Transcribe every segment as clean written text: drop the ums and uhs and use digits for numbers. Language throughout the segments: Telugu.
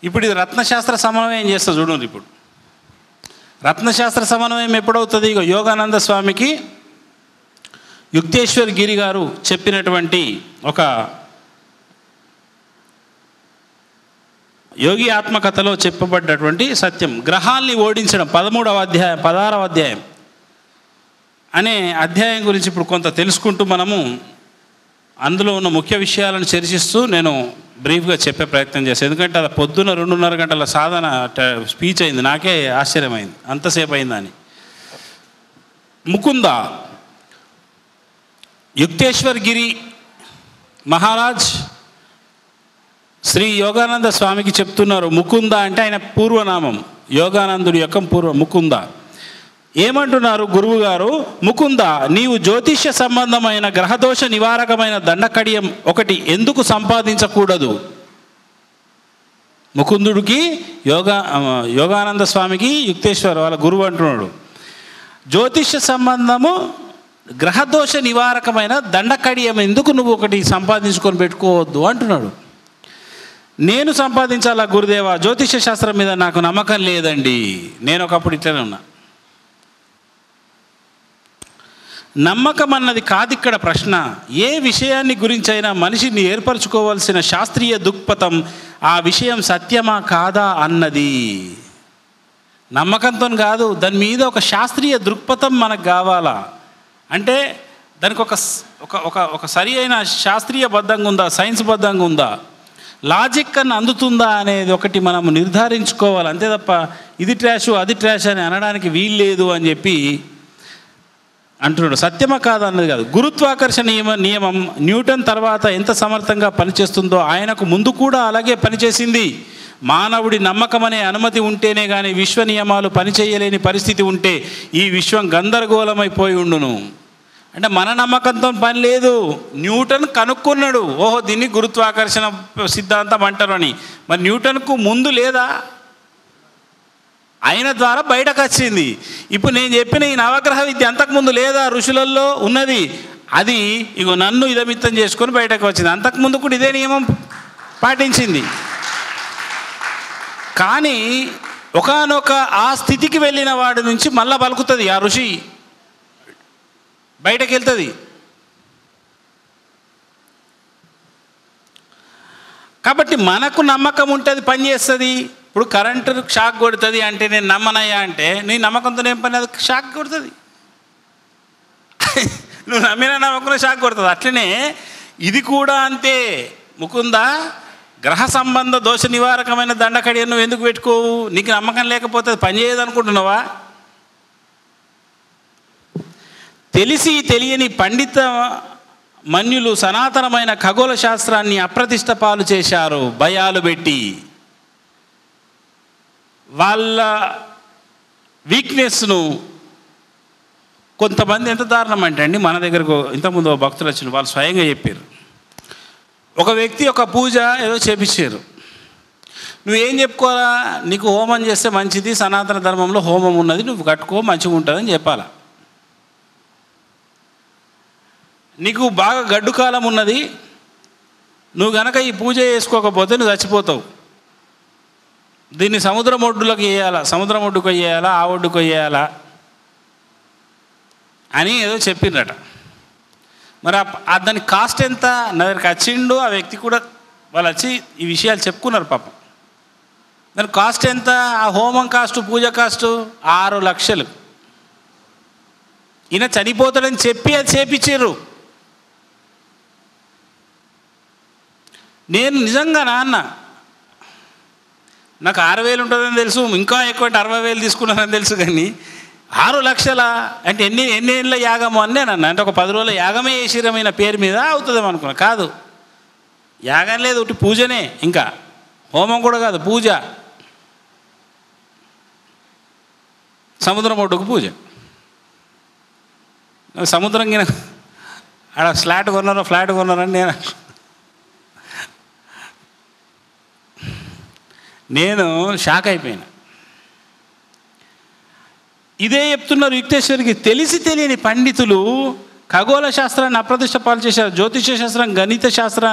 ఇప్పుడు ఇది రత్నశాస్త్ర సమన్వయం చేస్తా చూడండి. ఇప్పుడు రత్నశాస్త్ర సమన్వయం ఎప్పుడవుతుంది? యోగానంద స్వామికి యుక్తేశ్వర్ గిరి గారు చెప్పినటువంటి ఒక యోగి ఆత్మకథలో చెప్పబడ్డటువంటి సత్యం, గ్రహాల్ని ఓడించడం 16వ అధ్యాయం అనే అధ్యాయం గురించి ఇప్పుడు కొంత తెలుసుకుంటూ మనము అందులో ఉన్న ముఖ్య విషయాలను చర్చిస్తూ నేను బ్రీఫ్గా చెప్పే ప్రయత్నం చేస్తాను. ఎందుకంటే అది పొద్దున్న 2:30 గంటల సాధన స్పీచ్ అయింది. నాకే ఆశ్చర్యమైంది అంతసేపు అయిందని. ముకుంద యుక్తేశ్వర్ గిరి మహారాజ్ శ్రీ యోగానంద స్వామికి చెప్తున్నారు. ముకుంద అంటే ఆయన పూర్వనామం, యోగానందుడి యొక్క ముకుంద. ఏమంటున్నారు గురువు గారు? ముకుంద, నీవు జ్యోతిష్య సంబంధమైన గ్రహదోష నివారకమైన దండకడియం ఒకటి ఎందుకు సంపాదించకూడదు? ముకుందుడికి యోగానంద స్వామికి యుక్తేశ్వర్ వాళ్ళ గురువు అంటున్నాడు, జ్యోతిష్య సంబంధము గ్రహదోష నివారకమైన దండకడియం ఎందుకు నువ్వు ఒకటి సంపాదించుకొని పెట్టుకోవద్దు అంటున్నాడు. నేను సంపాదించాలా గురుదేవా? జ్యోతిష్య శాస్త్రం మీద నాకు నమ్మకం లేదండి. నేను ఒకప్పుడు ఇట్లనే ఉన్నా. నమ్మకం అన్నది కాదు ఇక్కడ ప్రశ్న. ఏ విషయాన్ని గురించైనా మనిషిని ఏర్పరచుకోవాల్సిన శాస్త్రీయ దృక్పథం ఆ విషయం సత్యమా కాదా అన్నది. నమ్మకంతో కాదు, దాని మీద ఒక శాస్త్రీయ దృక్పథం మనకు కావాలా. అంటే దానికి ఒక సరి అయిన శాస్త్రీయ బద్ధంగా ఉందా, సైన్స్ బద్ధంగా ఉందా, లాజిక్ అని అందుతుందా అనేది ఒకటి మనం నిర్ధారించుకోవాలి. అంతే తప్ప ఇది ట్రాషు అది ట్రాష్ అని అనడానికి వీల్లేదు అని చెప్పి అంటున్నాడు. సత్యమా కాదా అన్నది కాదు. గురుత్వాకర్షణ నియమం న్యూటన్ తర్వాత ఎంత సమర్థంగా పనిచేస్తుందో ఆయనకు ముందు కూడా అలాగే పనిచేసింది. మానవుడి నమ్మకం అనే అనుమతి ఉంటేనే కానీ విశ్వ నియమాలు పనిచేయలేని పరిస్థితి ఉంటే ఈ విశ్వం గందరగోళమైపోయి ఉండును. అంటే మన నమ్మకంతో పని లేదు. న్యూటన్ కనుక్కున్నాడు, ఓహో దీన్ని గురుత్వాకర్షణ సిద్ధాంతం అంటారు అని. మరి న్యూటన్కు ముందు లేదా? ఆయన ద్వారా బయటకు వచ్చింది. ఇప్పుడు నేను చెప్పిన ఈ నవగ్రహ విద్య అంతకుముందు లేదా? ఋషులలో ఉన్నది. అది ఇగో నన్ను ఇదమిత్తం చేసుకొని బయటకు వచ్చింది. అంతకుముందు కూడా ఇదే నియమం పాటించింది. కానీ ఒకానొక ఆ స్థితికి వెళ్ళిన వాడి నుంచి మళ్ళా పలుకుతుంది, ఆ ఋషి బయటకు వెళ్తుంది. కాబట్టి మనకు నమ్మకం ఉంటుంది, పని చేస్తుంది. ఇప్పుడు కరెంటు షాక్ కొడుతుంది అంటే నేను నమ్మనయ్యా అంటే నీ నమ్మకంతో ఏం పని, అది షాక్ కొడుతుంది. నువ్వు నమ్మిన నమ్మకం షాక్ కొడుతుంది. అట్లనే ఇది కూడా అంతే. ముకుంద, గ్రహ సంబంధ దోష నివారకమైన దండకడియం నువ్వు ఎందుకు పెట్టుకోవు? నీకు నమ్మకం లేకపోతే అది పనిచేయదు అనుకుంటున్నావా? తెలిసి తెలియని పండిత మన్యులు సనాతనమైన ఖగోళ శాస్త్రాన్ని అప్రతిష్ట పాలు చేశారు భయాలు పెట్టి. వాళ్ళ వీక్నెస్ను కొంతమంది ఎంత దారుణం అంటే అండి, మన దగ్గరకు ఇంతకుముందు భక్తులు వచ్చిన వాళ్ళు స్వయంగా చెప్పారు. ఒక వ్యక్తి ఒక పూజ ఏదో చేపించారు. నువ్వేం చెప్పుకోవాలా? నీకు హోమం చేస్తే మంచిది, సనాతన ధర్మంలో హోమం ఉన్నది, నువ్వు కట్టుకో మంచిగా ఉంటుందని చెప్పాలా. నీకు బాగా గడ్డు కాలం ఉన్నది, నువ్వు గనక ఈ పూజ చేసుకోకపోతే నువ్వు చచ్చిపోతావు, దీన్ని సముద్రం ఒడ్డులోకి వేయాలా, సముద్రం ఒడ్డుకు వేయాలా, ఆ ఒడ్డుకు వేయాలా అని ఏదో చెప్పిండ్రట. మరి దాని కాస్ట్ ఎంత? నా దగ్గరికి వచ్చిండు ఆ వ్యక్తి కూడా, వాళ్ళు వచ్చి ఈ విషయాలు చెప్పుకున్నారు పాపం. దాని కాస్ట్ ఎంత? ఆ హోమం కాస్ట్, పూజ కాస్ట్ 6 లక్షలు. ఈయన చనిపోతాడని చెప్పి అది చేపించారు. నేను నిజంగా నాన్న నాకు 6,000 ఉంటుందని తెలుసు, ఇంకా ఎక్కువ అంటే 60,000 తీసుకున్నానని తెలుసు. కానీ 6 లక్షల అంటే ఎన్ని ఏళ్ళ యాగము అని నేను అన్న. అంటే ఒక 10 రోజుల యాగమే శరీరమైన పేరు మీద అవుతుందేమో అనుకున్నా. కాదు, యాగం లేదు, ఒకటి పూజనే. ఇంకా హోమం కూడా కాదు, పూజ. సముద్రం ఒడ్డుకు పూజ. సముద్రం కింద ఆడ ఫ్లాట్ కొన్నారని నేను షాక్ అయిపోయినా. ఇదే చెప్తున్నారు యుక్తేశ్వరికి. తెలిసి తెలియని పండితులు ఖగోళ శాస్త్రాన్ని అప్రతిష్ట పాలు చేశారు. జ్యోతిష శాస్త్రం, గణిత శాస్త్ర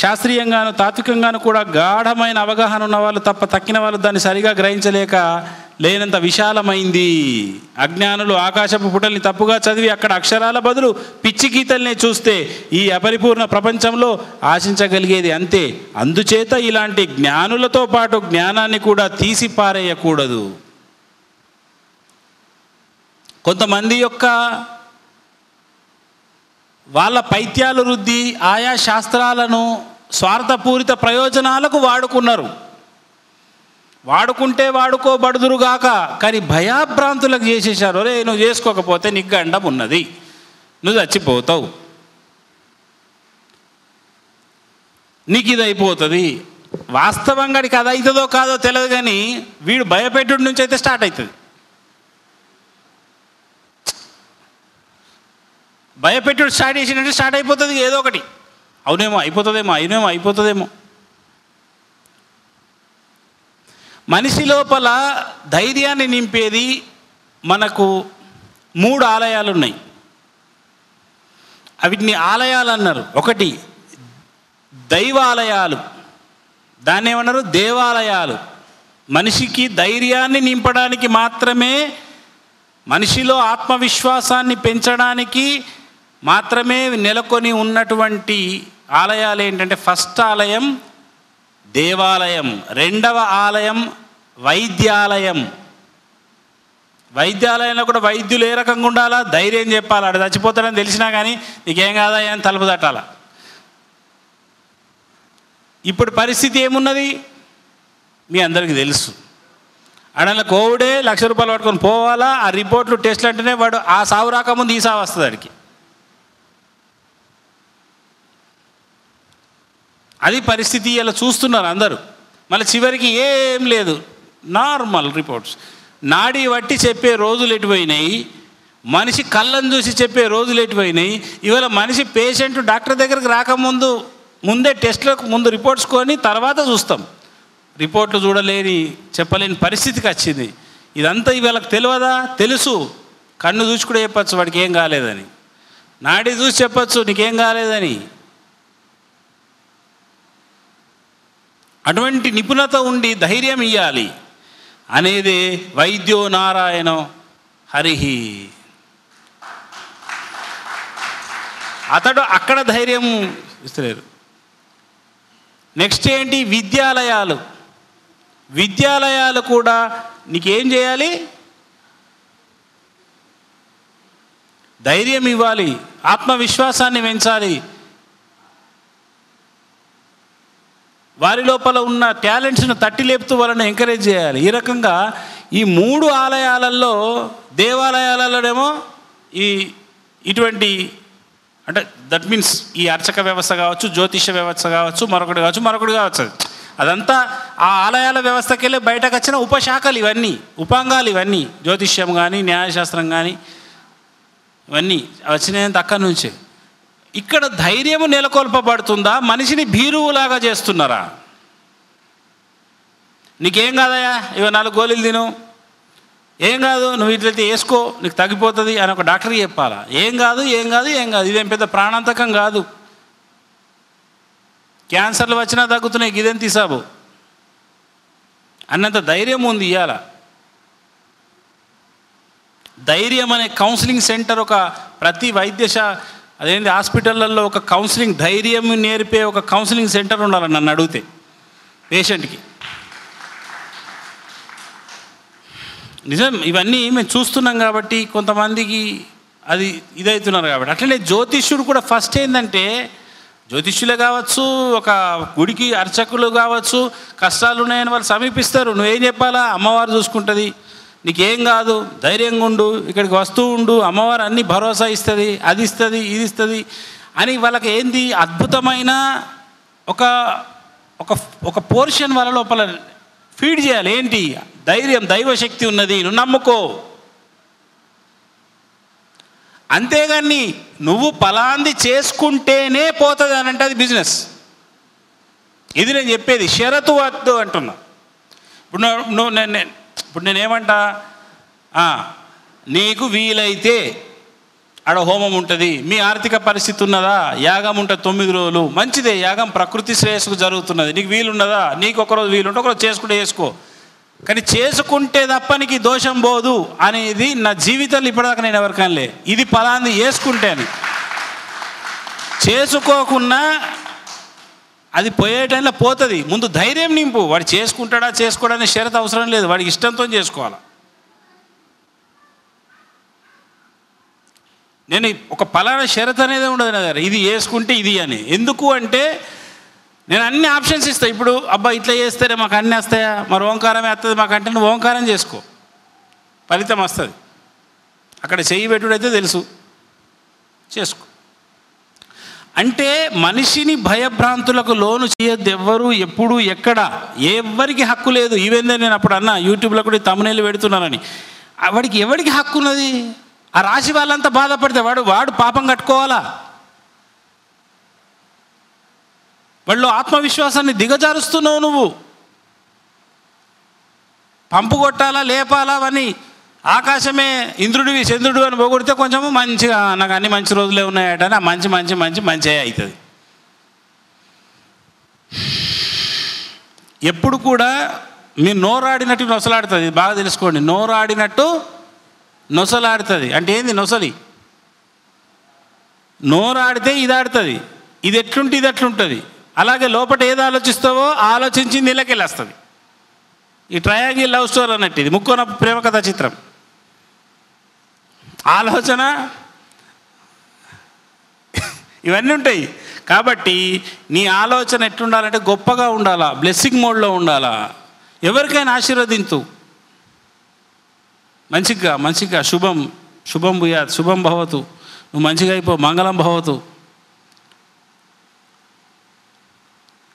శాస్త్రీయంగాను తాత్వికంగాను కూడా గాఢమైన అవగాహన ఉన్న వాళ్ళు తప్ప తక్కిన వాళ్ళు దాన్ని సరిగా గ్రహించలేక లేనంత విశాలమైంది. అజ్ఞానులు ఆకాశపు పుటల్ని తప్పుగా చదివి అక్కడ అక్షరాల బదులు పిచ్చి గీతల్నే చూస్తే ఈ అపరిపూర్ణ ప్రపంచంలో ఆశించగలిగేది అంతే. అందుచేత ఇలాంటి జ్ఞానులతో పాటు జ్ఞానాన్ని కూడా తీసి పారేయకూడదు. కొంతమంది యొక్క వాళ్ళ పైత్యాలు రుద్ది ఆయా శాస్త్రాలను స్వార్థపూరిత ప్రయోజనాలకు వాడుకున్నారు. వాడుకుంటే వాడుకోబడుదురుగాక, కానీ భయాభ్రాంతులకు చేసేసారు. రే నువ్వు చేసుకోకపోతే నీకు గండం ఉన్నది, నువ్వు చచ్చిపోతావు, నీకు ఇది అయిపోతుంది. వాస్తవంగా అది అవుతుందో కాదో తెలియదు, కానీ వీడు భయపెట్టుడి నుంచి అయితే స్టార్ట్ అవుతుంది. భయపెట్టుడు స్టార్ట్ చేసినట్టు స్టార్ట్ అయిపోతుంది ఏదో ఒకటి. అవునేమో అయిపోతుందేమో, అయినేమో అయిపోతుందేమో. మనిషి లోపల ధైర్యాన్ని నింపేది మనకు 3 ఆలయాలు ఉన్నాయి. వీటిని ఆలయాలు అన్నారు. ఒకటి దైవాలయాలు, దాన్ని ఏమన్నారు దేవాలయాలు. మనిషికి ధైర్యాన్ని నింపడానికి మాత్రమే, మనిషిలో ఆత్మవిశ్వాసాన్ని పెంచడానికి మాత్రమే నెలకొని ఉన్నటువంటి ఆలయాలు ఏంటంటే, ఫస్ట్ ఆలయం దేవాలయం, రెండవ ఆలయం వైద్యాలయం. వైద్యాలయంలో కూడా వైద్యులు ఏ రకంగా ఉండాలా, ధైర్యం చెప్పాలి. ఆడ చచ్చిపోతాడని తెలిసినా కానీ నీకేం కాదా అని తలుపు తట్టాల. ఇప్పుడు పరిస్థితి ఏమున్నది మీ అందరికీ తెలుసు. అడల కోవిడే ₹1,00,000 పట్టుకొని పోవాలా, ఆ రిపోర్ట్లు టెస్ట్లు అంటేనే వాడు ఆ సావు రాకముందు ఈ సావు వస్తుంది వాడికి. అది పరిస్థితి ఇలా చూస్తున్నారు అందరూ. మళ్ళీ చివరికి ఏం లేదు, నార్మల్ రిపోర్ట్స్. నాడి బట్టి చెప్పే రోజులు ఎటుపోయినాయి, మనిషి కళ్ళను చూసి చెప్పే రోజులు ఎటుపోయినాయి. ఇవాళ మనిషి పేషెంట్ డాక్టర్ దగ్గరికి రాకముందు ముందే టెస్ట్లకు ముందు రిపోర్ట్స్ కొని తర్వాత చూస్తాం. రిపోర్ట్లు చూడలేని చెప్పలేని పరిస్థితికి వచ్చింది. ఇదంతా వీళ్ళకి తెలియదా? తెలుసు. కన్ను చూసి కూడా చెప్పచ్చు వాడికి ఏం కాలేదని, నాడి చూసి చెప్పచ్చు నీకేం కాలేదని. అటువంటి నిపుణత ఉండి ధైర్యం ఇవ్వాలి అనేది వైద్యో నారాయణో హరిహి. అతడు అక్కడ ధైర్యం ఇస్తలేరు. నెక్స్ట్ ఏంటి, విద్యాలయాలు. విద్యాలయాలు కూడా నీకేం చేయాలి, ధైర్యం ఇవ్వాలి, ఆత్మవిశ్వాసాన్ని పెంచాలి, వారి లోపల ఉన్న టాలెంట్స్ను తట్టి లేపుతూ వాళ్ళని ఎంకరేజ్ చేయాలి. ఈ రకంగా ఈ 3 ఆలయాలలో, దేవాలయాలలోనేమో ఇటువంటి అంటే దట్ మీన్స్ ఈ అర్చక వ్యవస్థ కావచ్చు, జ్యోతిష వ్యవస్థ కావచ్చు, మరొకటి కావచ్చు. అదంతా ఆ ఆలయాల వ్యవస్థకి వెళ్ళి బయటకు వచ్చిన ఉపశాఖలు ఇవన్నీ, ఉపాంగాలు ఇవన్నీ. జ్యోతిష్యం కానీ న్యాయశాస్త్రం కానీ ఇవన్నీ వచ్చినంత అక్కడి నుంచే. ఇక్కడ ధైర్యము నెలకొల్పబడుతుందా, మనిషిని భీరువులాగా చేస్తున్నారా? నీకేం కాదయా, ఇవ 4 గోళీలు తిను, ఏం కాదు, నువ్వు ఇట్లయితే వేసుకో నీకు తగ్గిపోతుంది అని ఒక డాక్టర్కి చెప్పాలా? ఏం కాదు, ఇదేం పెద్ద ప్రాణాంతకం కాదు, క్యాన్సర్లు వచ్చినా తగ్గుతున్నాయి, ఇదేం తీసాబు అన్నంత ధైర్యం ఉంది ఇవాళ. ధైర్యం అనే కౌన్సిలింగ్ సెంటర్ ఒక ప్రతి అదేంటి హాస్పిటళ్ళల్లో ఒక కౌన్సిలింగ్, ధైర్యం నేర్పే ఒక కౌన్సిలింగ్ సెంటర్ ఉండాలి నన్ను అడిగితే పేషెంట్కి. నిజం, ఇవన్నీ మేము చూస్తున్నాం కాబట్టి కొంతమందికి అది ఇదవుతున్నారు కాబట్టి. అట్లనే జ్యోతిష్యుడు కూడా ఫస్ట్ ఏంటంటే, జ్యోతిష్యులే కావచ్చు, ఒక గుడికి అర్చకులు కావచ్చు, కష్టాలు ఉన్నాయని వాళ్ళు సమీపిస్తారు. నువ్వేం చెప్పాలా, అమ్మవారు చూసుకుంటుంది, నీకేం కాదు, ధైర్యంగా ఉండు, ఇక్కడికి వస్తూ ఉండు, అమ్మవారు అన్ని భరోసా ఇస్తుంది, అది ఇస్తుంది, ఇది ఇస్తుంది అని వాళ్ళకి ఏంది అద్భుతమైన ఒక ఒక ఒక పోర్షన్ వాళ్ళ లోపల ఫీడ్ చేయాలి. ఏంటి, ధైర్యం, దైవశక్తి ఉన్నది, నువ్వు నమ్ముకో. అంతేగాని నువ్వు పలాంది చేసుకుంటేనే పోతుంది అని అంటే అది బిజినెస్. ఇది నేను చెప్పేది, షరతు వద్దు అంటున్నా. ఇప్పుడు నేనేమంటా, నీకు వీలైతే ఆడ హోమం ఉంటుంది. మీ ఆర్థిక పరిస్థితి ఉన్నదా, యాగం ఉంటుంది 9 రోజులు, మంచిదే. యాగం ప్రకృతి శ్రేయస్సుకు జరుగుతున్నది. నీకు వీలున్నదా, నీకు ఒకరోజు వీలుంటే ఒకరోజు చేసుకుంటే చేసుకో, కానీ చేసుకుంటే తప్ప నీకు దోషం పోదు అనేది నా జీవితంలో ఇప్పటిదాకా నేను ఎవరికనలే. ఇది ఫలాంది చేసుకుంటే అని. చేసుకోకున్నా అది పోయే టైంలో పోతుంది. ముందు ధైర్యం నింపు. వాడు చేసుకుంటాడా చేసుకోవడానికి షరతు అవసరం లేదు, వాడికి ఇష్టంతో చేసుకోవాలి. నేను ఒక పలానా షరత్ అనేది ఉండదు నా దగ్గర, ఇది చేసుకుంటే ఇది అని. ఎందుకు అంటే నేను అన్ని ఆప్షన్స్ ఇస్తాను. ఇప్పుడు అబ్బా ఇట్లా చేస్తేనే మాకు అన్నీ వస్తాయా, మరి ఓంకారమే వస్తుంది మాకు అంటే నువ్వు ఓంకారం చేసుకో, ఫలితం వస్తుంది. అక్కడ చెయ్యి పెట్టుడైతే తెలుసు, చేసుకో. అంటే మనిషిని భయభ్రాంతులకు లోను చేయొద్దు ఎవ్వరు, ఎప్పుడు, ఎక్కడ. ఎవరికి హక్కు లేదు. ఈవెందే నేను అప్పుడు అన్నా యూట్యూబ్లో కూడా తమ్మునేళ్ళు పెడుతున్నానని. వాడికి ఎవరికి హక్కు ఉన్నది? ఆ రాశి వాళ్ళంతా బాధపడితే వాడు పాపం కట్టుకోవాలా? వాళ్ళు ఆత్మవిశ్వాసాన్ని దిగజారుస్తున్నావు నువ్వు. పంపు కొట్టాలా, లేపాలా అని ఆకాశమే ఇంద్రుడివి చంద్రుడు అని పోగొడితే కొంచెము మంచిగా నాకు అన్ని మంచి రోజులే ఉన్నాయట అని మంచి మంచి మంచి మంచి అవుతుంది. ఎప్పుడు కూడా మీరు నోరాడినట్టు నొసలాడుతుంది. బాగా తెలుసుకోండి, నోరాడినట్టు నొసలాడుతుంది. అంటే ఏంది నొసలి? నోరాడితే ఇది ఆడుతుంది, ఇది ఎట్లుంటే ఇది ఎట్లుంటుంది. అలాగే లోపల ఏది ఆలోచిస్తావో ఆలోచించింది ఇళ్ళకెళ్ళి వస్తుంది. ఈ ట్రయాంగిల్ లవ్ స్టోరీ అన్నట్టు ఇది ముక్కోన ప్రేమ కథా చిత్రం. ఆలోచన ఇవన్నీ ఉంటాయి. కాబట్టి నీ ఆలోచన ఎట్లుండాలంటే గొప్పగా ఉండాలా, బ్లెస్సింగ్ మోడ్లో ఉండాలా. ఎవరికైనా ఆశీర్వదించు మంచిగా మంచిగా. శుభం శుభం భూయాత్, శుభం భవతు, నువ్వు మంచిగా అయిపో, మంగళం భవతు.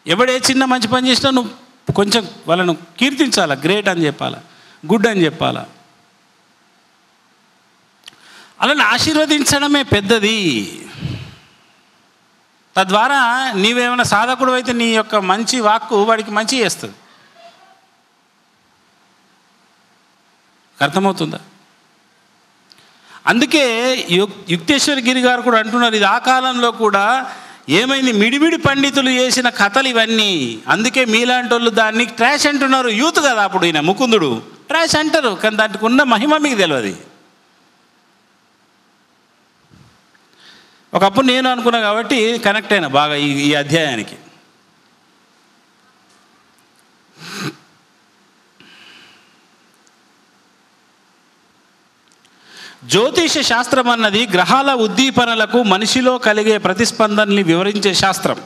ఎవడే చిన్న మంచి పని చేసినా నువ్వు కొంచెం వాళ్ళను కీర్తించాలా, గ్రేట్ అని చెప్పాలా, గుడ్ అని చెప్పాలా. అలాని ఆశీర్వదించడమే పెద్దది. తద్వారా నీవేమైనా సాధకుడు అయితే నీ యొక్క మంచి వాక్కు వాడికి మంచి చేస్తుంది. అర్థమవుతుందా? అందుకే యుక్తేశ్వర గిరి గారు కూడా అంటున్నారు, ఇది ఆ కాలంలో కూడా ఏమైంది, మిడిమిడి పండితులు చేసిన కథలు ఇవన్నీ. అందుకే మీలాంటి వాళ్ళు దాన్ని ట్రాష్ అంటున్నారు. యూత్ కదా అప్పుడు, ఈయన ముకుందుడు ట్రాష్ అంటారు, కానీ దానికి ఉన్న మహిమ మీకు తెలియదు. ఒకప్పుడు నేను అనుకున్నా కాబట్టి కనెక్ట్ అయినా బాగా ఈ అధ్యాయానికి. జ్యోతిష శాస్త్రం అన్నది గ్రహాల ఉద్దీపనలకు మనిషిలో కలిగే ప్రతిస్పందనని వివరించే శాస్త్రం.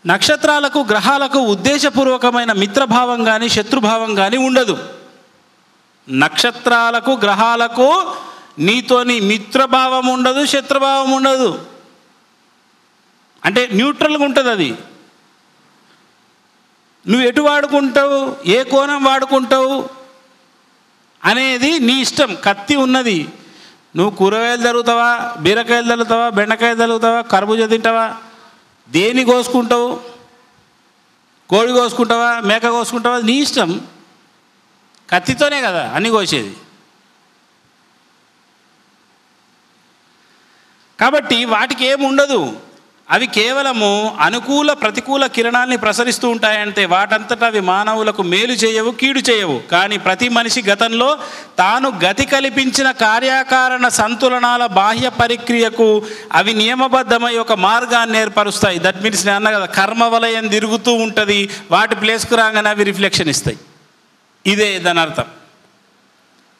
నక్షత్రాలకు గ్రహాలకు ఉద్దేశపూర్వకమైన మిత్రభావం కానీ శత్రుభావం కానీ ఉండదు. నక్షత్రాలకు గ్రహాలకు నీతోని మిత్రభావం ఉండదు, శత్రుభావం ఉండదు. అంటే న్యూట్రల్గా ఉంటుంది అది. నువ్వు ఎటు వాడుకుంటావు, ఏ కోణం వాడుకుంటావు అనేది నీ ఇష్టం. కత్తి ఉన్నది, నువ్వు కూరగాయలు తరుగుతావా, బీరకాయలు తరుగుతావా, బెండకాయలు తరుగుతావా, కర్బూజా తింటావా, దేని కోసుకుంటావు, కోడి కోసుకుంటావా, మేక కోసుకుంటావా, నీ ఇష్టం. కత్తితోనే కదా అన్నీ కోసేది. కాబట్టి వాటికి ఏముండదు. అవి కేవలము అనుకూల ప్రతికూల కిరణాన్ని ప్రసరిస్తూ ఉంటాయంటే వాటంతటా అవి మానవులకు మేలు చేయవు, కీడు చేయవు. కానీ ప్రతి మనిషి గతంలో తాను గతి కల్పించిన కార్యకారణ సంతులనాల బాహ్య పరిక్రియకు అవి నియమబద్ధమై ఒక మార్గాన్ని ఏర్పరుస్తాయి. దట్ మీన్స్ నేను అన్నా కదా, కర్మ వలయం తిరుగుతూ ఉంటుంది, వాటి ప్లేస్కు రాగానే అవి రిఫ్లెక్షన్ ఇస్తాయి. ఇదే దాని అర్థం.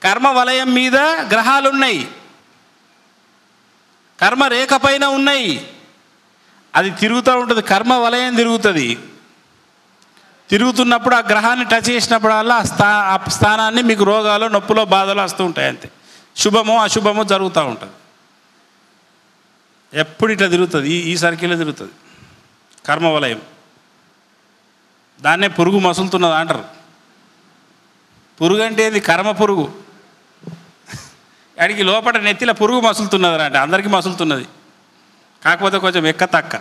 కర్మ వలయం మీద గ్రహాలు ఉన్నాయి, కర్మ రేఖ పైన ఉన్నాయి, అది తిరుగుతూ ఉంటుంది. కర్మ వలయం తిరుగుతుంది. తిరుగుతున్నప్పుడు ఆ గ్రహాన్ని టచ్ చేసినప్పుడల్లా ఆ స్థానాన్ని మీకు రోగాలు, నొప్పులో, బాధలు వస్తూ ఉంటాయి. అంతే. శుభమో అశుభమో జరుగుతూ ఉంటుంది. ఎప్పుడు ఇట్లా తిరుగుతుంది, ఈ సర్కిల్లో తిరుగుతుంది కర్మ వలయం. దాన్నే పురుగు మసులుతున్నది అంటారు. పురుగు అంటే ఇది కర్మ పురుగు. అడిగి లోపల నెత్తిలో పురుగు మసులుతున్నది అంటే అందరికీ మసులుతున్నది, కాకపోతే కొంచెం ఎక్క తక్క.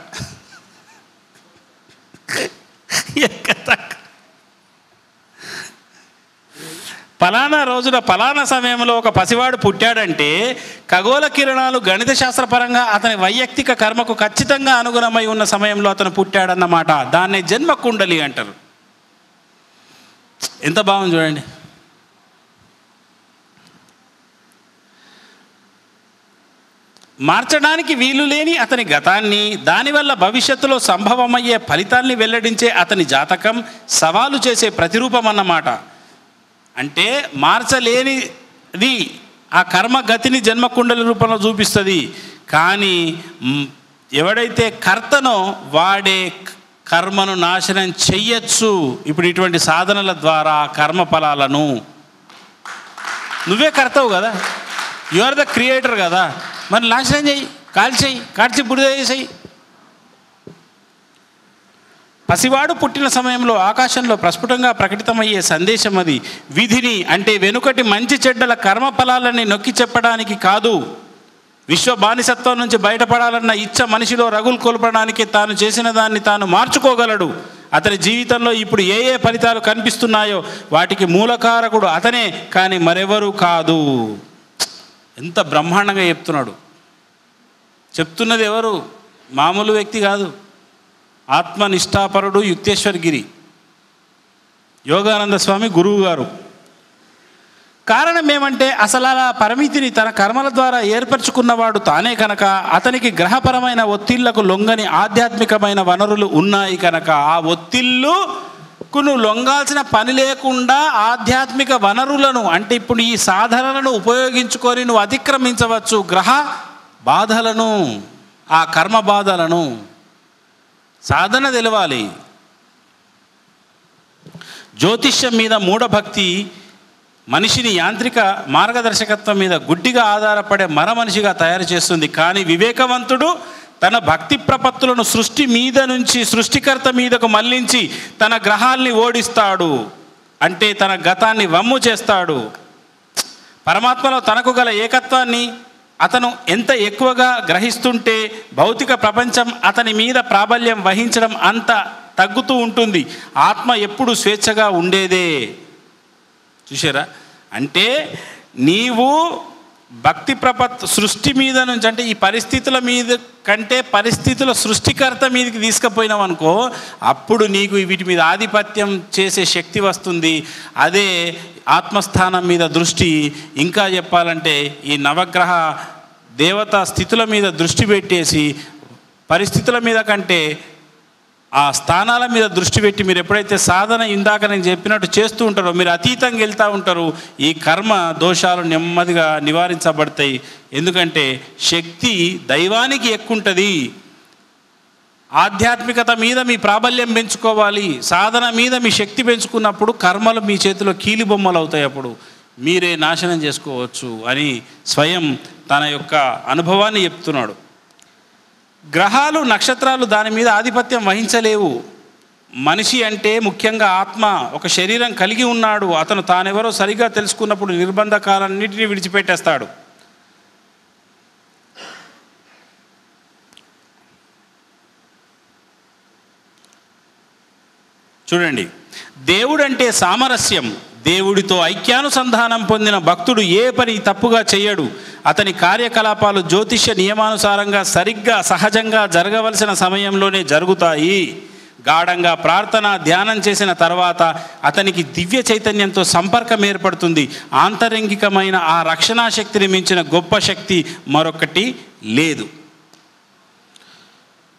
ఫలానా రోజున ఫలానా సమయంలో ఒక పసివాడు పుట్టాడంటే ఖగోళ కిరణాలు గణిత శాస్త్రపరంగా అతని వైయక్తిక కర్మకు ఖచ్చితంగా అనుగుణమై ఉన్న సమయంలో అతను పుట్టాడన్నమాట. దాన్నే జన్మ కుండలి అంటారు. ఎంత బాగుంది చూడండి. మార్చడానికి వీలు లేని అతని గతాన్ని, దానివల్ల భవిష్యత్తులో సంభవమయ్యే ఫలితాల్ని వెల్లడించే అతని జాతకం సవాలు చేసే ప్రతిరూపం అన్నమాట. అంటే మార్చలేనిది ఆ కర్మ గతిని జన్మకుండలి రూపంలో చూపిస్తుంది. కానీ ఎవడైతే కర్తనో వాడే కర్మను నాశనం చెయ్యొచ్చు. ఇప్పుడు ఇటువంటి సాధనల ద్వారా కర్మ ఫలాలను నువ్వే కర్తవు కదా, యు ఆర్ ద క్రియేటర్ కదా, మరి నాశనం చెయ్యి, కాల్చి బుడిద చేసేయి. పసివాడు పుట్టిన సమయంలో ఆకాశంలో ప్రస్ఫుటంగా ప్రకటితమయ్యే సందేశం అది. విధిని అంటే వెనుకటి మంచి చెడ్డల కర్మఫలాలని నొక్కి చెప్పడానికి కాదు. విశ్వ బానిసత్వం నుంచి బయటపడాలన్న ఇచ్చ మనిషిలో రగులు కొల్పడానికి తాను చేసిన దాన్ని తాను మార్చుకోగలడు. అతని జీవితంలో ఇప్పుడు ఏ ఏ ఫలితాలు కనిపిస్తున్నాయో వాటికి మూలకారకుడు అతనే, కానీ మరెవరూ కాదు. ఎంత బ్రహ్మాండంగా చెప్తున్నది ఎవరు? మామూలు వ్యక్తి కాదు. ఆత్మనిష్టాపరుడు యుక్తేశ్వర్ గిరి యోగానంద స్వామి గురువు గారు. కారణం ఏమంటే అసలు అలా పరిమితిని తన కర్మల ద్వారా ఏర్పరచుకున్నవాడు తానే కనుక అతనికి గ్రహపరమైన ఒత్తిళ్లకు లొంగని ఆధ్యాత్మికమైన వనరులు ఉన్నాయి కనుక ఆ ఒత్తిళ్లుకు నువ్వు లొంగాల్సిన పని లేకుండా ఆధ్యాత్మిక వనరులను అంటే ఇప్పుడు ఈ సాధనలను ఉపయోగించుకొని నువ్వు అతిక్రమించవచ్చు గ్రహ బాధలను, ఆ కర్మ బాధలను. సాధన తెలవాలి. జ్యోతిష్యం మీద మూఢభక్తి మనిషిని యాంత్రిక మార్గదర్శకత్వం మీద గుడ్డిగా ఆధారపడే మనిషిగా తయారు చేస్తుంది. కానీ వివేకవంతుడు తన భక్తి ప్రపత్తులను సృష్టి మీద నుంచి సృష్టికర్త మీదకు మళ్లించి తన గ్రహాల్ని ఓడిస్తాడు. అంటే తన గతాన్ని వమ్ము చేస్తాడు. పరమాత్మలో తనకు గల ఏకత్వాన్ని అతను ఎంత ఎక్కువగా గ్రహిస్తుంటే భౌతిక ప్రపంచం అతని మీద ప్రాబల్యం వహించడం అంత తగ్గుతూ ఉంటుంది. ఆత్మ ఎప్పుడు స్వేచ్ఛగా ఉండేదే. చూసారా? అంటే నీవు భక్తి సృష్టి మీద నుంచి అంటే ఈ పరిస్థితుల మీద కంటే పరిస్థితుల సృష్టికర్త మీదకి తీసుకుపోయినావు అనుకో, అప్పుడు నీకు వీటి మీద ఆధిపత్యం చేసే శక్తి వస్తుంది. అదే ఆత్మస్థానం మీద దృష్టి, ఇంకా చెప్పాలంటే ఈ నవగ్రహ దేవతా స్థితుల మీద దృష్టి పెట్టేసి పరిస్థితుల మీద కంటే ఆ స్థానాల మీద దృష్టి పెట్టి మీరు ఎప్పుడైతే సాధన ఇందాక నేను చెప్పినట్టు చేస్తూ ఉంటారో మీరు అతీతంగా వెళ్తూ ఉంటారు. ఈ కర్మ దోషాలు నెమ్మదిగా నివారించబడతాయి. ఎందుకంటే శక్తి దైవానికి ఎక్కుంటుంది. ఆధ్యాత్మికత మీద మీ ప్రాబల్యం పెంచుకోవాలి. సాధన మీద మీ శక్తి పెంచుకున్నప్పుడు కర్మలు మీ చేతిలో కీలిబొమ్మలు అవుతాయి. అప్పుడు మీరే నాశనం చేసుకోవచ్చు అని స్వయం తన యొక్క అనుభవాన్ని చెప్తున్నాడు. గ్రహాలు నక్షత్రాలు దాని మీద ఆధిపత్యం వహించలేవు. మనిషి అంటే ముఖ్యంగా ఆత్మ ఒక శరీరం కలిగి ఉన్నాడు. అతను తానెవరో సరిగా తెలుసుకున్నప్పుడు నిర్బంధకాలన్నింటినీ విడిచిపెట్టేస్తాడు. చూడండి, దేవుడంటే సామరస్యం. దేవుడితో ఐక్యానుసంధానం పొందిన భక్తుడు ఏ పని తప్పుగా చేయడు. అతని కార్యకలాపాలు జ్యోతిష్య నియమానుసారంగా సరిగ్గా సహజంగా జరగవలసిన సమయంలోనే జరుగుతాయి. గాఢంగా ప్రార్థన ధ్యానం చేసిన తర్వాత అతనికి దివ్య చైతన్యంతో సంపర్కం ఏర్పడుతుంది. ఆంతరంగికమైన ఆ రక్షణా శక్తిని మించిన గొప్ప శక్తి మరొకటి లేదు.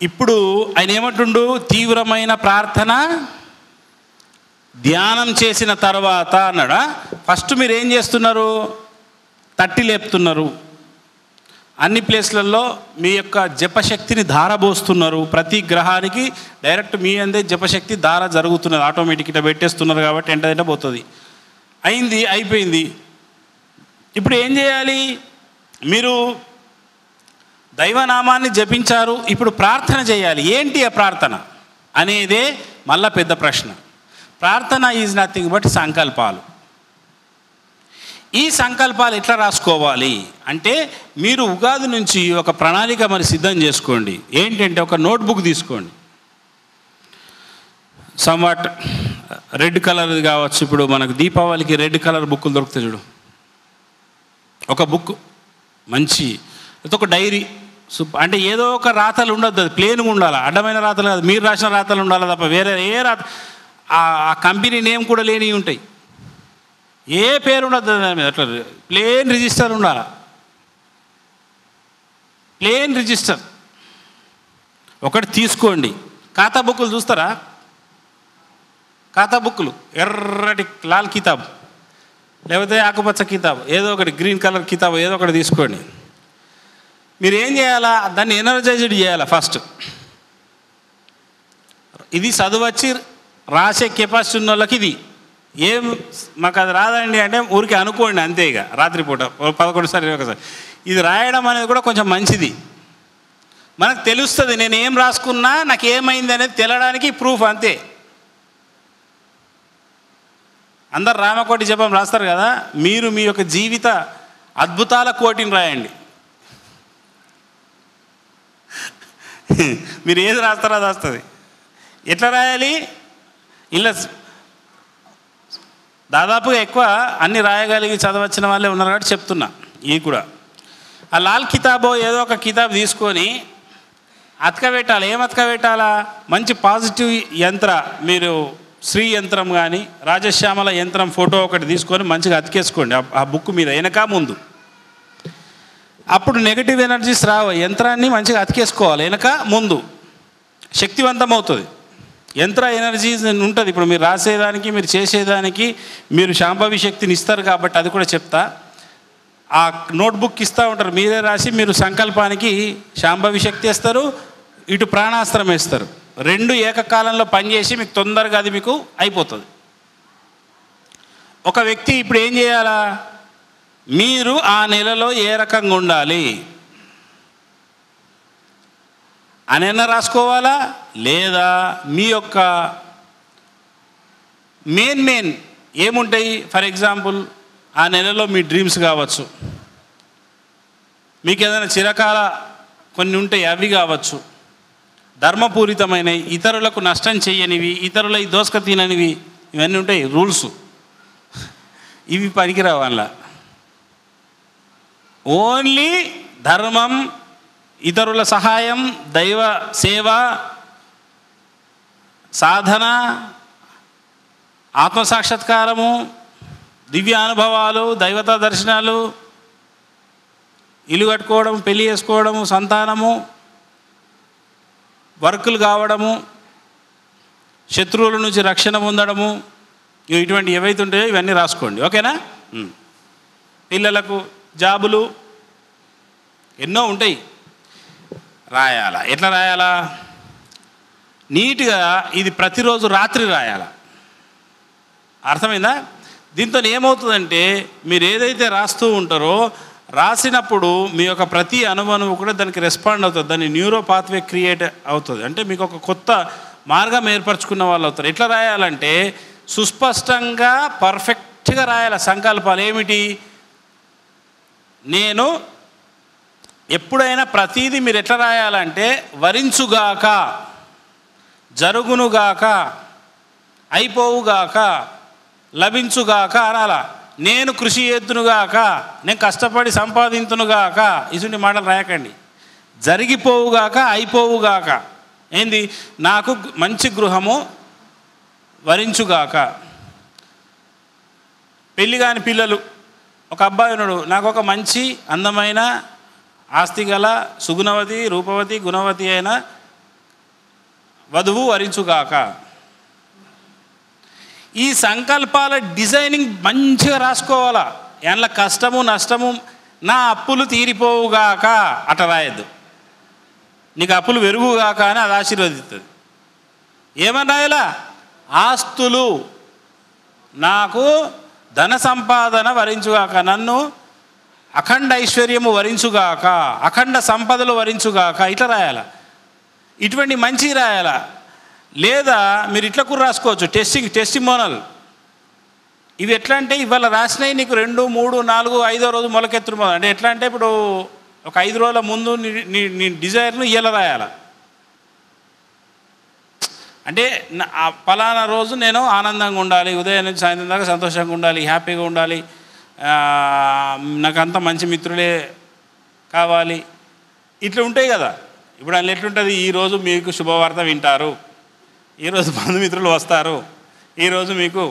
ఇప్పుడు ఆయన ఏమంటుండు? తీవ్రమైన ప్రార్థన ధ్యానం చేసిన తర్వాత అన్నాడా? ఫస్ట్ మీరు ఏం చేస్తున్నారు? తట్టి లేపుతున్నారు. అన్ని ప్లేస్లలో మీ యొక్క జపశక్తిని ధారబోస్తున్నారు. ప్రతి గ్రహానికి డైరెక్ట్ మీ అందే జపశక్తి ధార జరుగుతున్నది. ఆటోమేటిక్ ఇట్లా పెట్టేస్తున్నారు కాబట్టి ఎంట పోతుంది. అయిపోయింది. ఇప్పుడు ఏం చేయాలి? మీరు దైవనామాన్ని జపించారు, ఇప్పుడు ప్రార్థన చేయాలి. ఏంటి ఆ ప్రార్థన అనేదే మళ్ళా పెద్ద ప్రశ్న. ప్రార్థన ఈజ్ నథింగ్ బట్ సంకల్పాలు. ఈ సంకల్పాలు ఎట్లా రాసుకోవాలి అంటే మీరు ఉగాది నుంచి ఒక ప్రణాళిక మరి సిద్ధం చేసుకోండి. ఏంటంటే ఒక నోట్బుక్ తీసుకోండి. సమ్వాట్ రెడ్ కలర్ కావచ్చు. ఇప్పుడు మనకు దీపావళికి రెడ్ కలర్ బుక్కులు దొరుకుతాయి చూడు. ఒక బుక్ మంచి, ఒక డైరీ అంటే ఏదో ఒక రాతలు ఉండద్దు, అది ప్లేన్గా ఉండాలి, అడ్డమైన రాతలు కాదు, మీరు రాసిన రాతలు ఉండాలి తప్ప వేరే ఏ రాత, ఆ కంపెనీ నేమ్ కూడా లేని ఉంటాయి, ఏ పేరు ఉండద్దు దాని మీద, అట్లా ప్లేన్ రిజిస్టర్ ఉండాలి, ప్లేన్ రిజిస్టర్ ఒకటి తీసుకోండి. ఖాతా బుక్కులు చూస్తారా? ఖాతా బుక్కులు ఎర్రటి లాల్ కితాబ్ లేకపోతే ఆకుపచ్చ కితాబ్, ఏదో ఒకటి గ్రీన్ కలర్ కితాబ్ ఏదో ఒకటి తీసుకోండి. మీరు ఏం చేయాలా? దాన్ని ఎనర్జైజ్డ్ చేయాలా ఫస్ట్. ఇది చదువచ్చి రాసే కెపాసిటీ ఉన్న వాళ్ళకి ఇది. ఏం మాకు అది రాదండి అంటే ఊరికి అనుకోండి అంతే. ఇక రాత్రిపూట 11 సార్లు 21 సార్లు ఇది రాయడం అనేది కూడా కొంచెం మంచిది. మనకు తెలుస్తుంది నేను ఏం రాసుకున్నా నాకు ఏమైంది అనేది తెలడానికి ప్రూఫ్ అంతే. అందరు రామకోటి జపం రాస్తారు కదా, మీరు మీ యొక్క జీవిత అద్భుతాల కోటిని రాయండి. మీరు ఏది రాస్తారో అది వస్తుంది. ఎట్లా రాయాలి? ఇలా దాదాపుగా ఎక్కువ అన్ని రాయగలిగి చదవచ్చిన వాళ్ళే ఉన్నారు కాబట్టి చెప్తున్నా. ఇది కూడా ఆ లాల్ కితాబో ఏదో ఒక కితాబ్ తీసుకొని అతకబెట్టాలి. ఏం అతకబెట్టాలా? మంచి పాజిటివ్ యంత్ర, మీరు శ్రీ యంత్రం కానీ రాజశ్యామల యంత్రం ఫోటో ఒకటి తీసుకొని మంచిగా అతికేసుకోండి ఆ బుక్ మీద వెనక ముందు. అప్పుడు నెగిటివ్ ఎనర్జీస్ రావు. యంత్రాన్ని మంచిగా అతికేసుకోవాలి వెనక ముందు, శక్తివంతం అవుతుంది. యంత్ర ఎనర్జీస్ ఉంటుంది. ఇప్పుడు మీరు రాసేదానికి మీరు చేసేదానికి మీరు శాంభవి శక్తిని ఇస్తారు కాబట్టి అది కూడా చెప్తా. ఆ నోట్బుక్ ఇస్తూ ఉంటారు, మీరే రాసి మీరు సంకల్పానికి శాంభవి శక్తి వేస్తారు, ఇటు ప్రాణాస్త్రం వేస్తారు. రెండు ఏకకాలంలో పనిచేసి మీకు తొందరగా అది మీకు అయిపోతుంది. ఒక వ్యక్తి ఇప్పుడు ఏం చేయాలా? మీరు ఆ నెలలో ఏ రకంగా ఉండాలి అనైనా రాసుకోవాలా, లేదా మీ యొక్క మెయిన్ ఏముంటాయి? ఫర్ ఎగ్జాంపుల్ ఆ నెలలో మీ డ్రీమ్స్ కావచ్చు, మీకు ఏదైనా చిరకాల కొన్ని ఉంటాయి అవి కావచ్చు, ధర్మపూరితమైనవి, ఇతరులకు నష్టం చేయనివి, ఇతరుల దోసక తిననివి, ఇవన్నీ ఉంటాయి రూల్స్. ఇవి పనికిరావు. అలా ఓన్లీ ధర్మం, ఇతరుల సహాయం, దైవ సేవ, సాధన, ఆత్మసాక్షాత్కారము, దివ్య అనుభవాలు, దైవతా దర్శనాలు, ఇల్లు కట్టుకోవడం, పెళ్ళి చేసుకోవడము, సంతానము, వర్కులు కావడము, శత్రువుల నుంచి రక్షణ పొందడము, ఇటువంటి ఏవైతే ఉంటాయో ఇవన్నీ రాసుకోండి. ఓకేనా? పిల్లలకు జాబులు ఎన్నో ఉంటాయి, రాయాలా. ఎట్లా రాయాలా? నీట్గా ఇది ప్రతిరోజు రాత్రి రాయాలా. అర్థమైందా? దీంతో ఏమవుతుందంటే మీరు ఏదైతే రాస్తూ ఉంటారో రాసినప్పుడు మీ యొక్క ప్రతి అనుభవం కూడా దానికి రెస్పాండ్ అవుతుంది, దాని న్యూరో పాత్వే క్రియేట్ అవుతుంది. అంటే మీకు ఒక కొత్త మార్గం ఏర్పరచుకున్న వాళ్ళు అవుతారు. ఎట్లా రాయాలంటే సుస్పష్టంగా పర్ఫెక్ట్గా రాయాలి. సంకల్పాలు ఏమిటి? నేను ఎప్పుడైనా ప్రతీది మీరు ఎట్లా రాయాలంటే వరించుగాక, జరుగునుగాక, అయిపోవుగాక, లభించుగాక అనాలా. నేను కృషి చేద్దునుగాక, నేను కష్టపడి సంపాదించునుగాక, ఇటువంటి మాటలు రాయకండి. జరిగిపోవుగాక, అయిపోవుగాక. ఏంది? నాకు మంచి గృహము వరించుగాక. పెళ్ళి కాని పిల్లలు, ఒక అబ్బాయి ఉన్నాడు, నాకు ఒక మంచి అందమైన ఆస్తి గల సుగుణవతి రూపవతి గుణవతి అయిన వధువు వరించుగాక. ఈ సంకల్పాల డిజైనింగ్ మంచిగా రాసుకోవాలా. ఏళ్ళ కష్టము నష్టము, నా అప్పులు తీరిపోవుగాక అట రాయద్దు. నీకు అప్పులు పెరుగుగాక అని అది ఆశీర్వదిస్తుంది. ఏమని రాయాలా? ఆస్తులు, నాకు ధన సంపాదన వరించుగాక, నన్ను అఖండ ఐశ్వర్యము వరించుగాక, అఖండ సంపదలు వరించుగాక, ఇట్లా రాయాల. ఇటువంటి మంచి రాయాలా. లేదా మీరు ఇట్లా కూడా రాసుకోవచ్చు, టెస్టిమోనల్. ఇవి ఎట్లా అంటే ఇవాళ రాసినవి నీకు 2, 3, 4, 5వ రోజు మొలకెత్తురు. అంటే ఎట్లా అంటే ఇప్పుడు ఒక 5 రోజుల ముందు నీ డిజైర్ను ఇలా రాయాల. అంటే ఆ ఫలానా రోజు నేను ఆనందంగా ఉండాలి, ఉదయం నుంచి సాయంత్రం దాకా సంతోషంగా ఉండాలి, హ్యాపీగా ఉండాలి, నాకంతా మంచి మిత్రులే కావాలి, ఇట్లా ఉంటాయి కదా. ఇప్పుడు అందులో ఎట్లుంటుంది, ఈరోజు మీకు శుభవార్త వింటారు, ఈరోజు బంధుమిత్రులు వస్తారు, ఈరోజు మీకు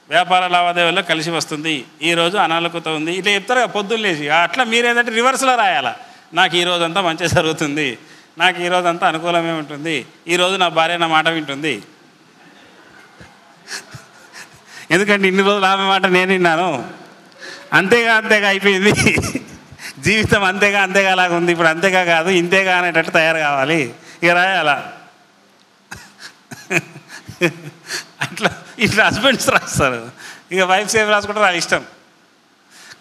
వ్యాపార లావాదేవీల్లో కలిసి వస్తుంది, ఈరోజు అనానుకూలత ఉంది, ఇట్లా చెప్తారు కదా పొద్దున్న లేచి. అట్లా మీరేంటంటే రివర్స్లో రాయాలా, నాకు ఈరోజంతా మంచి జరుగుతుంది, నాకు ఈరోజంతా అనుకూలమే ఉంటుంది, ఈరోజు నా భార్య నా మాట వింటుంది. ఎందుకంటే ఇన్ని రోజులు ఆమె మాట నేను విన్నాను, అంతేగా అయిపోయింది. జీవితం అంతేగా అలాగ ఉంది, ఇప్పుడు అంతేగా కాదు ఇంతేగా అనేటట్టు తయారు కావాలి, ఇక రాయాలా. ఇట్లా హస్బెండ్స్ రాస్తారు, ఇక వైఫ్స్ ఏం రాసుకుంటారు వాళ్ళ ఇష్టం.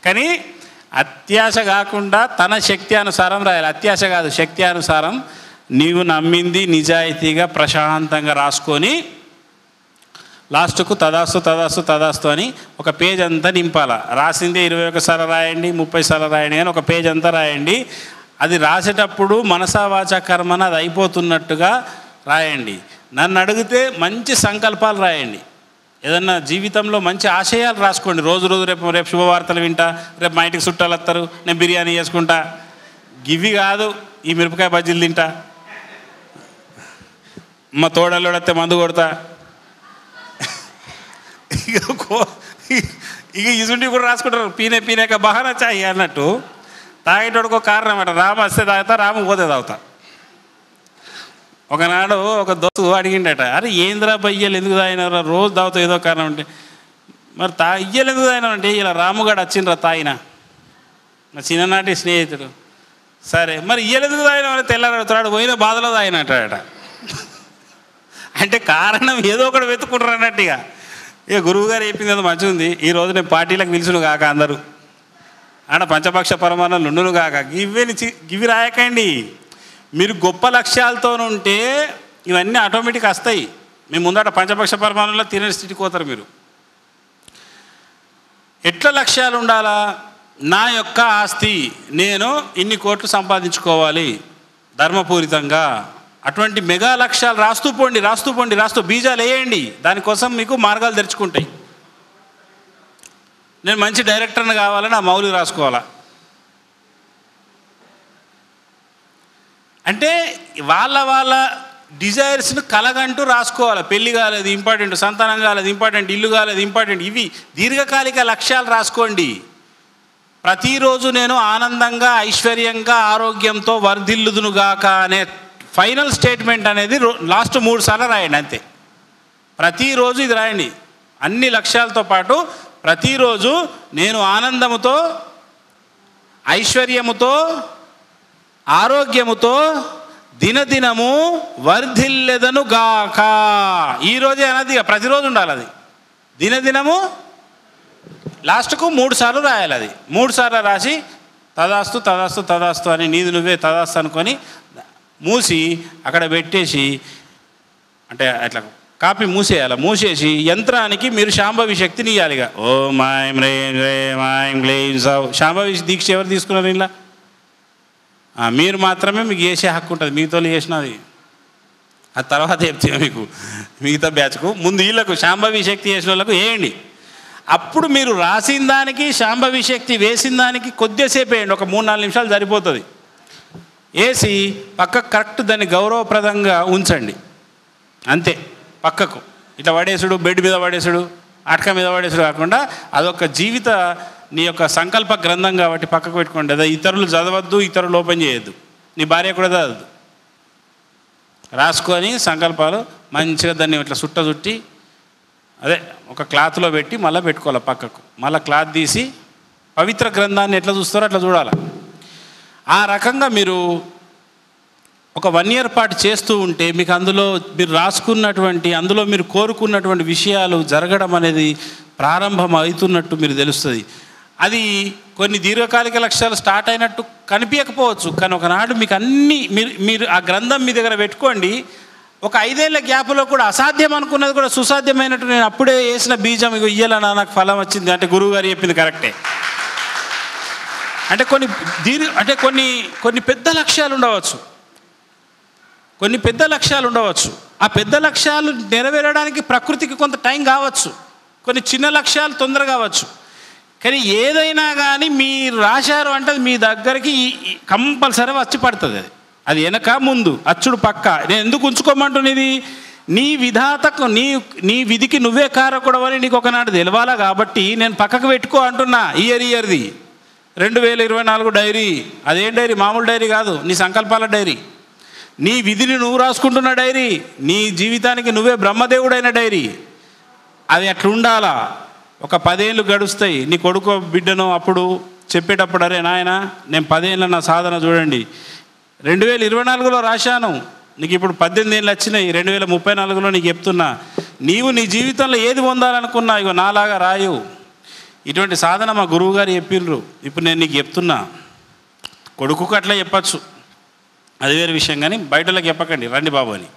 కానీ అత్యాశ కాకుండా తన శక్తి అనుసారం రాయాలి. అత్యాశ కాదు, శక్తి అనుసారం నీవు నమ్మింది నిజాయితీగా ప్రశాంతంగా రాసుకొని లాస్ట్కు తదాస్తు అని ఒక పేజ్ అంతా నింపాల. రాసిందే 21 సార్లు రాయండి, 30 సార్లు రాయండి, కానీ ఒక పేజ్ అంతా రాయండి. అది రాసేటప్పుడు మనసా వాచా కర్మన అది అయిపోతున్నట్టుగా రాయండి. నన్ను అడిగితే మంచి సంకల్పాలు రాయండి, ఏదన్నా జీవితంలో మంచి ఆశయాలు రాసుకోండి. రోజు రేపు శుభవార్తలు వింటా, రేపు మా ఇంటికి చుట్టాలు వస్తారు, నేను బిర్యానీ చేసుకుంటా, గివి కాదు ఈ మిరపకాయ బజ్జీలు తింటా, మా తోడల్లో వస్తే మందు కొడతా, ఇక ఇసుంటి కూడా రాసుకుంటారు. పీనేక బహానా చాయి అన్నట్టు. తాగేటోడికో కారణం అట, రాము వస్తే తాగుతా, రాము పోతే తాగుతా. ఒకనాడు ఒక దోస్తు అడిగిండట, అరే ఏంద్రా ఇయ్యలు ఎందుకు తాగినారా, రోజు తాగుతావు ఏదో కారణం అంటే. మరి ఇయ్యలు ఎందుకు తాగినామంటే, ఇలా రాముగాడు వచ్చిండ్రా తాగిన, నా చిన్ననాటి స్నేహితుడు. సరే మరి ఇయ్యలు ఎందుకు తాగినామని తెల్లారడుతాడు, పోయిన బాధలో తాగినట్టాడట. అంటే కారణం ఏదో ఒకటి వెతుకుంటారు అన్నట్టుగా. ఇక గురువుగారు చెప్పింది అది మంచిగా ఉంది, ఈరోజు నేను పార్టీలకు పిలుచును కాక అందరూ ఆడ పంచపక్ష పరమాణాలు నుండును కాక గివి రాయకండి. మీరు గొప్ప లక్ష్యాలతో ఉంటే ఇవన్నీ ఆటోమేటిక్ వస్తాయి. మీ ముందట పంచపక్ష పరమాణంలో తినే స్థితికి పోతారు మీరు. ఎట్లా లక్ష్యాలు ఉండాలా, నా యొక్క ఆస్తి నేను ఇన్ని కోట్లు సంపాదించుకోవాలి ధర్మపూరితంగా, అటువంటి మెగా లక్ష్యాలు రాస్తూ పోండి, బీజాలు వేయండి. దానికోసం మీకు మార్గాలు తెరుచుకుంటాయి. నేను మంచి డైరెక్టర్ని కావాలని ఆ మౌలి రాసుకోవాలా. అంటే వాళ్ళ డిజైర్స్ను కలగంటూ రాసుకోవాలి. పెళ్ళి కాలేదు ఇంపార్టెంట్, సంతానం కాలేదు ఇంపార్టెంట్, ఇల్లు కాలేదు ఇంపార్టెంట్, ఇవి దీర్ఘకాలిక లక్ష్యాలు రాసుకోండి. ప్రతిరోజు నేను ఆనందంగా ఐశ్వర్యంగా ఆరోగ్యంతో వర్ధిల్లుదునుగాక అనే ఫైనల్ స్టేట్మెంట్ అనేది లాస్ట్ 3 సార్లు రాయండి అంతే. ప్రతిరోజు ఇది రాయండి. అన్ని లక్ష్యాలతో పాటు ప్రతిరోజు నేను ఆనందముతో ఐశ్వర్యముతో ఆరోగ్యముతో దినదినము వర్ధిల్లెదను గాక. ఈరోజే అనేది ప్రతిరోజు ఉండాలి. అది దినదినము లాస్ట్కు 3 సార్లు రాయాలి. అది 3 సార్లు రాసి తదాస్తు అని నీది నువ్వే తదాస్తు అనుకొని మూసి అక్కడ పెట్టేసి, అంటే అట్లా కాపీ మూసేసి యంత్రానికి మీరు శాంభవి శక్తిని ఇవ్వాలి. ఓ మాయం రే మాయం గ్లేం సావు. శాంభవి దీక్ష ఎవరు తీసుకున్నారు ఇలా? మీరు మాత్రమే మీకు చేసే హక్కు ఉంటుంది, మిగతా చేసినది ఆ తర్వాత చెప్తే మీకు మిగతా బ్యాచ్కు. ముందు వీళ్ళకు శాంభవి శక్తి చేసిన వాళ్ళకు వేయండి. అప్పుడు మీరు రాసిన దానికి శాంభవి శక్తి వేసిన దానికి కొద్దిసేపు వేయండి, ఒక 3-4 నిమిషాలు సరిపోతుంది. వేసి పక్కకు కరెక్ట్ దాన్ని గౌరవప్రదంగా ఉంచండి అంతే. పక్కకు ఇట్లా పడేసుడు, బెడ్ మీద పడేసుడు, అటక మీద పడేసుడు కాకుండా అదొక జీవిత నీ యొక్క సంకల్ప గ్రంథం కాబట్టి పక్కకు పెట్టుకోండి. అదే ఇతరులు చదవద్దు, ఇతరులు ఓపెన్ చేయొద్దు, నీ భార్య కూడా చదవద్దు. రాసుకొని సంకల్పాలు మంచిగా దాన్ని ఇట్లా చుట్టి అదే ఒక క్లాత్లో పెట్టి మళ్ళీ పెట్టుకోవాలి పక్కకు. మళ్ళీ క్లాత్ తీసి పవిత్ర గ్రంథాన్ని ఎట్లా చూస్తారో అట్లా చూడాలి. ఆ రకంగా మీరు ఒక 1 year పాటు చేస్తూ ఉంటే మీకు అందులో మీరు రాసుకున్నటువంటి అందులో మీరు కోరుకున్నటువంటి విషయాలు జరగడం అనేది ప్రారంభం అవుతున్నట్టు మీరు తెలుస్తుంది. అది కొన్ని దీర్ఘకాలిక లక్ష్యాలు స్టార్ట్ అయినట్టు కనిపించకపోవచ్చు, కానీ ఒకనాడు మీకు అన్నీ మీరు ఆ గ్రంథం మీ దగ్గర పెట్టుకోండి. ఒక 5 ఏళ్ల గ్యాప్లో కూడా అసాధ్యం అనుకున్నది కూడా సుసాధ్యమైనట్టు, నేను అప్పుడే వేసిన బీజం ఇక ఇయ్యాలన్నా నాకు ఫలం వచ్చింది అంటే గురువు గారు చెప్పింది కరెక్టే. అంటే కొన్ని పెద్ద లక్ష్యాలు ఉండవచ్చు, ఆ పెద్ద లక్ష్యాలు నెరవేరడానికి ప్రకృతికి కొంత టైం కావచ్చు, కొన్ని చిన్న లక్ష్యాలు తొందర కావచ్చు. కానీ ఏదైనా కానీ మీరు రాశారు అంటే మీ దగ్గరికి కంపల్సరీ వచ్చి పడుతుంది. అది వెనక ముందు అచ్చుడు పక్క. నేను ఎందుకు ఉంచుకోమంటున్నది, నీ విధాతకు నీ విధికి నువ్వే కారకుడు అని నీకు ఒకనాడు తెలవాలా. కాబట్టి నేను పక్కకు పెట్టుకో అంటున్నా. ఇయర్ది 2024 డైరీ. అదేం డైరీ? మామూలు డైరీ కాదు, నీ సంకల్పాల డైరీ, నీ విధిని నువ్వు రాసుకుంటున్న డైరీ, నీ జీవితానికి నువ్వే బ్రహ్మదేవుడైన డైరీ. అది అట్లా ఉండాలా. ఒక 10 ఏళ్ళు గడుస్తాయి, నీ కొడుకో బిడ్డనో అప్పుడు చెప్పేటప్పుడు, అరే నాయన నేను 10 ఏళ్ళ నా సాధన చూడండి, 2024లో రాశాను, నీకు ఇప్పుడు 18 ఏళ్ళు వచ్చినాయి, 2034లో నీకు చెప్తున్నా, నీవు నీ జీవితంలో ఏది పొందాలనుకున్నా ఇగో నాలాగా రాయు. ఇటువంటి సాధన మా గురువు గారు చెప్పిర్రు. ఇప్పుడు నేను నీకు చెప్తున్నా. కొడుకుకు అట్లా చెప్పచ్చు, అది వేరే విషయం. కానీ బయటలోకి చెప్పకండి, రండి బాబు అని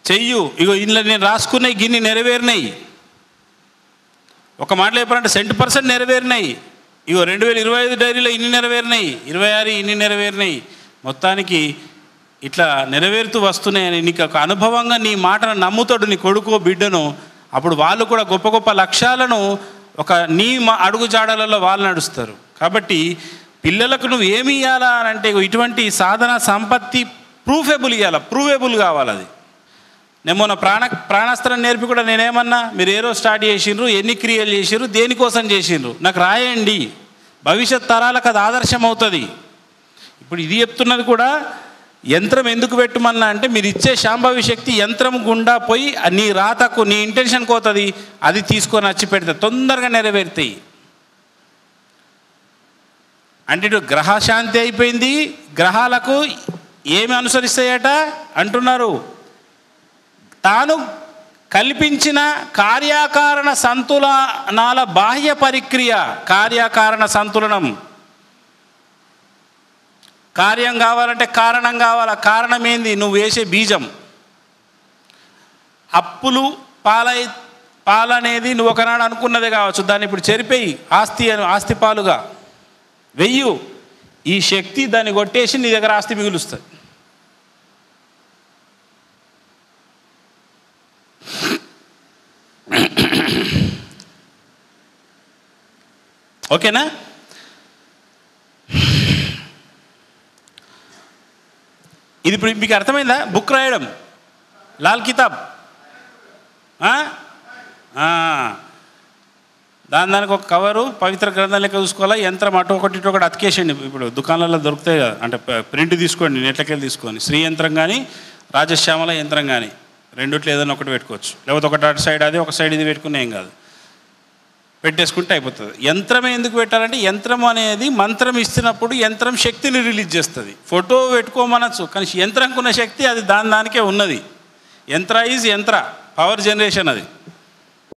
చెయ్యు. ఇగో ఇంట్లో నేను రాసుకున్నాయి గిన్ని నెరవేరినాయి. ఒక మాటలో చెప్పాలంటే 100% నెరవేరినాయి. ఇగో 2025 డైరీలో ఇన్ని నెరవేరినాయి, 26 ఇన్ని నెరవేరినాయి. మొత్తానికి ఇట్లా నెరవేరుతూ వస్తున్నాయని నీకు ఒక అనుభవంగా నీ మాటను నమ్ముతాడు నీ కొడుకో బిడ్డను. అప్పుడు వాళ్ళు కూడా గొప్ప గొప్ప లక్ష్యాలను ఒక నీ అడుగు జాడలలో వాళ్ళు నడుస్తారు. కాబట్టి పిల్లలకు నువ్వు ఏమి ఇవ్వాలా అని అంటే ఇటువంటి సాధన సంపత్తి ప్రూవబుల్ కావాలి. అది నేను మొన్న ప్రాణాస్త్రం నేర్పి కూడా నేనేమన్నా, మీరు ఏరో స్టార్ట్ చేసిండ్రు, ఎన్ని క్రియలు చేసిండ్రు, దేనికోసం చేసిండ్రు, నాకు రాయండి, భవిష్యత్ తరాలకు అది ఆదర్శం అవుతుంది. ఇప్పుడు ఇది చెప్తున్నది కూడా యంత్రం ఎందుకు పెట్టుమన్నా అంటే, మీరు ఇచ్చే శాంభవి శక్తి యంత్రం గుండా పోయి నీ రాతకు నీ ఇంటెన్షన్కి పోతుంది, అది తీసుకొని వచ్చి పెడితే తొందరగా నెరవేరుతాయి. అంటే ఇటు గ్రహశాంతి అయిపోయింది, గ్రహాలకు ఏమి అనుసరిస్తాయట అంటున్నారు, తాను కల్పించిన కార్యకారణ సంతులనాల బాహ్య పరిక్రియ. కార్యకారణ సంతులనం, కార్యం కావాలంటే కారణం కావాలా. కారణం ఏంది? నువ్వు వేసే బీజం. అప్పులు పాలనేది నువ్వు ఒకనాడు అనుకున్నదే కావచ్చు, దాన్ని ఇప్పుడు చెరిపేయి ఆస్తి పాలుగా వెయ్యు. ఈ శక్తి దాన్ని కొట్టేసి నీ దగ్గర ఆస్తి మిగులుస్తుంది. ఓకేనా? ఇది ఇప్పుడు మీకు అర్థమైందా? బుక్ రాయడం, లాల్ కితాబ్, దానికి ఒక కవరు, పవిత్ర గ్రంథం లెక్క చూసుకోవాలా. యంత్రం అటు ఒకటి అతికేసండి. ఇప్పుడు దుకాణాలలో దొరుకుతాయి కదా, అంటే ప్రింట్ తీసుకోండి, నెట్లకెళ్ళి తీసుకొని, శ్రీ యంత్రం కానీ రాజశ్యామల యంత్రం కానీ రెండిట్లో ఏదైనా ఒకటి పెట్టుకోవచ్చు. లేకపోతే ఒకటి అటు సైడ్ అది, ఒక సైడ్ ఇది పెట్టుకునే ఏం కాదు, పెట్టేసుకుంటే అయిపోతుంది. యంత్రమే ఎందుకు పెట్టాలంటే, యంత్రం అనేది మంత్రం ఇస్తున్నప్పుడు యంత్రం శక్తిని రిలీజ్ చేస్తుంది. ఫోటో పెట్టుకోమనొచ్చు, కానీ యంత్రంకున్న శక్తి అది దానికే ఉన్నది. యంత్ర ఈజ్ యంత్ర, పవర్ జనరేషన్ అది.